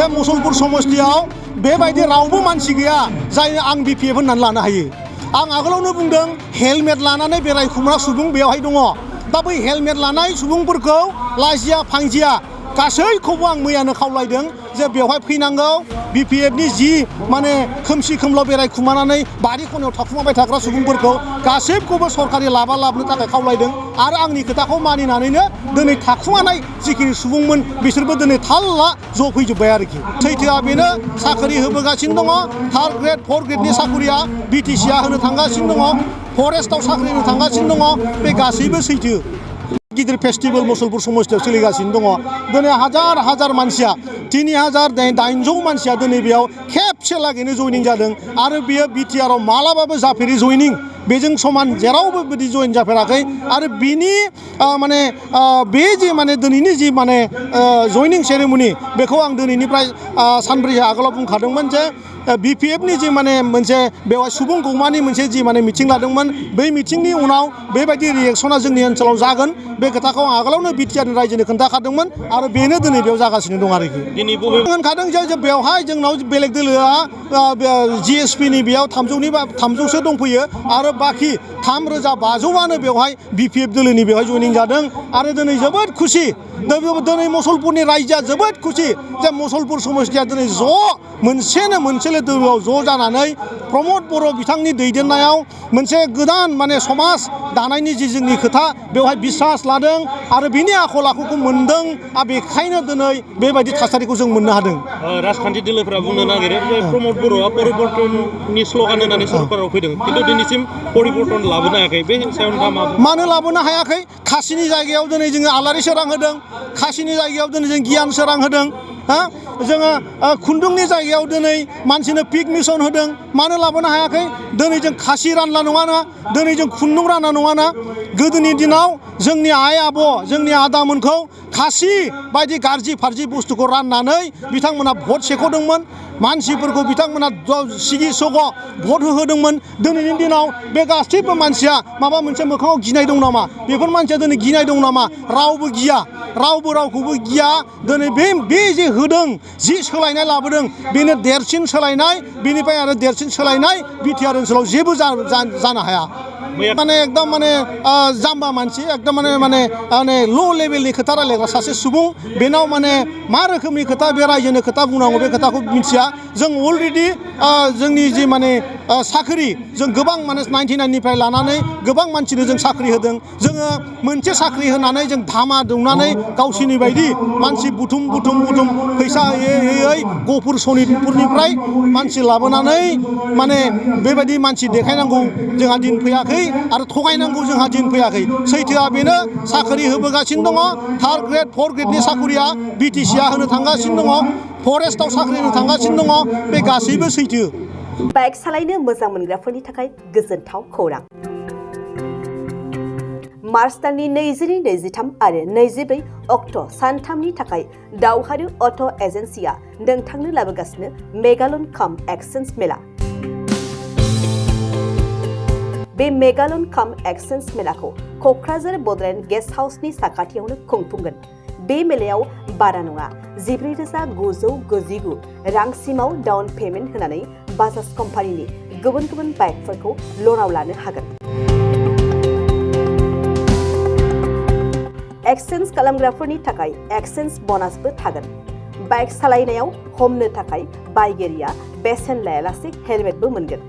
जे मुसलपुर समस्थियाव बेबायदि रावबो मानसि गैया जाय आं BPF होननानै लानो हायो आं आगोलावनो बुंदों हेलमेट लानानै बेरायखुमग्रा सुबुं बेवहाय दङ दा बै हेलमेट लानाय सुबुंफोरखौ लाजिया फांजिया गासैखौबो आं मैयानो खावलायदों जे बेवहाय फैनांगौ BPFनि जि माने खोमसि खोमलाव बेरायखुमानानै बारि खनायाव थाखुमाबाय थाग्रा सुबुंफोरखौ गासैखौबो सरकारि लाबा लाबनो थाखाय खावलायदों आरो आंनि खोथाखौ मानिनानैनो दिनै थाखुमानाय जिखिनि सुबुंमोन बिसोरबो दिनै थाल्ला ज' फैजोब्बाय आरोखि सैथोआ बेनो साख्रि होबोगासिनो दङ 3rd ग्रेड 4th ग्रेडनि साख्रिया BTCआ होनो थांगासिनो दङ फरेस्टआव साख्रि होनो थांगासिनो दङ बे गासैबो सैथो गिदिर फेस्टिभेल मुसलपुर समस्थियाव सोलिगासिनो दङ दिनै हाजार हाजार मानसिया 3800 मानसिया दिनै बेयाव खेबसे लागैनो जयनिं जादों आरो बेयो BTRआव मालाबाबो जाफेरि जयनिं बेजों समान जेरावबो बिदि जयेन जाफेराखै आरो बिनि माने बे जे माने दिनैनि जि माने जयनिं सेरेमनि बेखौ आं दिनैनिफ्राय सानब्रै आगोलाव बुंखादोंमोन जे BPFनि जि माने मोनसे बेवहाय सुबुं गौमानि मोनसे जि माने मिथिं लादोंमोन बै मिथिंनि उनाव बेबायदि रिएक्सना जोंनि ओनसोलाव जागोन बे खोथाखौ आं आगोलावनो BTRनि रायजोनो खोन्थाखादोंमोन आरो बेनो दिनै बेयाव जागासिनो दं आरोखि होनखादों जे बेवहाय जोंनाव बेलेग दोलोआ GSPनि बेयाव 300सो दंफैयो आरो बाखि 3500आनो बेवहाय BPF दोलोनि बेवहाय जयनिं जादों आरो दिनै जोबोद खुसि दिनै मुसलपुरनि रायजोआ जोबोद खुसि जे मुसलपुर समस्थिया दिनै ज' मोनसेल दोलोआव ज' जानानै प्रमद बर' बिथांनि दैदेननायाव मोनसे गोदान माने समाज दानायनि जि जोंनि खोथा बेवहाय बिसास लादों आरो बिनि आखल आखुखौ मोनदों आरो बेखायनो दिनै बेबायदि थासारिखौ जों मोननो हादों राजखान्थि दोलोफोरा बुंनो नागिरो जे प्रमद बर'आ परिबर्तननि स्ल'गान होनानै सरकाराव फैदों खिन्थु दिनैसिम परिबर्तन लाबोनो हायाखै बे सायाव नोंथाङा मानो लाबोनो हायाखै खासिनि जायगायाव दिनै जोङो आलारि सोरां होदों खासिनि जायगायाव दिनै जों गियान सोरां होदों जोङो खुन्दुंनि जायगायाव दिनै मानसिनो पिक मिसन होदों मानो लाबोनो हायाखै दिनै जों खासि रानला नङाना दिनै जों खुन्दुं रानना नङाना गोदोनि दिनाव जोंनि आइ आब' जोंनि आदामोनखौ खासि बायदि गाज्रि फारजि बुस्थुखौ राननानै बिथांमोना भट सेख'दोंमोन मानसिफोरखौ बिथांमोना सिगि सग' भट होहोदोंमोन दिनैनि दिनाव बे गासैबो मानसिया माबा मोनसे मोखाङाव गिनाय दं नामा बेफोर मानसिया दिनै गिनाय दं नामा रावबो गिया रावबो रावखौबो गिया दिनै बे जे होदों जि सोलायनाय लाबोदों बेनो देरसिन सोलायनाय बेनिफ्राय आरो देरसिन सोलायनाय BTR ओनसोलाव जेबो जानो हाया माने एकदम माने जाम्बा मानसि एकदम माने ल' लेभेलनि खोथा रायलायग्रा सासे सुबुं बेनाव माने मा रोखोमनि खोथा बे रायजोनो खोथा बुंनांगौ बे खोथाखौ मिथिया जों अलरेडि जोंनि जि माने साख्रि जों गोबां माने 99निफ्राय लानानै गोबां मानसिनो जों साख्रि होदों जोङो मोनसे साख्रि होनानै जों धामा दुंनानै गावसिनि बायदि मानसि बुथुम फैसा होयै गहपुर सनितपुरनिफ्राय मानसि लाबोनानै माने बेबायदि मानसि देखायनांगौ जोंहा दिन फैयाखै आरो थगायनांगौ जोंहा दिन फैयाखै सैथोआ बेनो साख्रि होबोगासिनो दङ 3rd ग्रेड 4th ग्रेडनि साख्रिया BTCआ होनो थांगासिनो दङ फरेस्टआव साख्रि होनो थांगासिनो दङ बे गासैबो सैथो बाइक सालायनो मोजां मोनग्राफोरनि थाखाय गोजोनथाव खौरां मार्च दाननि 22-23 आरो 24 अक्ट' सानथामनि थाखाय दावहारु अट' एजेन्सिया नोंथांनो लाबोगासिनो मेगालन काम एक्सचेन्ज मेला बे मेगालन काम एक्सचेन्ज मेलाखौ क'क्राझार बड'लेण्ड गेस्ट हाउसनि साखाथियावनो खुंफुंगोन बे मेलायाव बारा नङा 14,999 रांसिमाव डाउन पेमेन्ट होनानै बाजाज कम्पानिनि गुबुन गुबुन बाइकफोरखौ ल'नाव लानो हागोन एक्सचेन्ज खालामग्राफोरनि थाखाय एक्सचेन्ज ब'नासबो थागोन बाइक सालायनायाव हमनो थाखाय बायगिरिया बेसेन लायालासे हेलमेटबो मोनगोन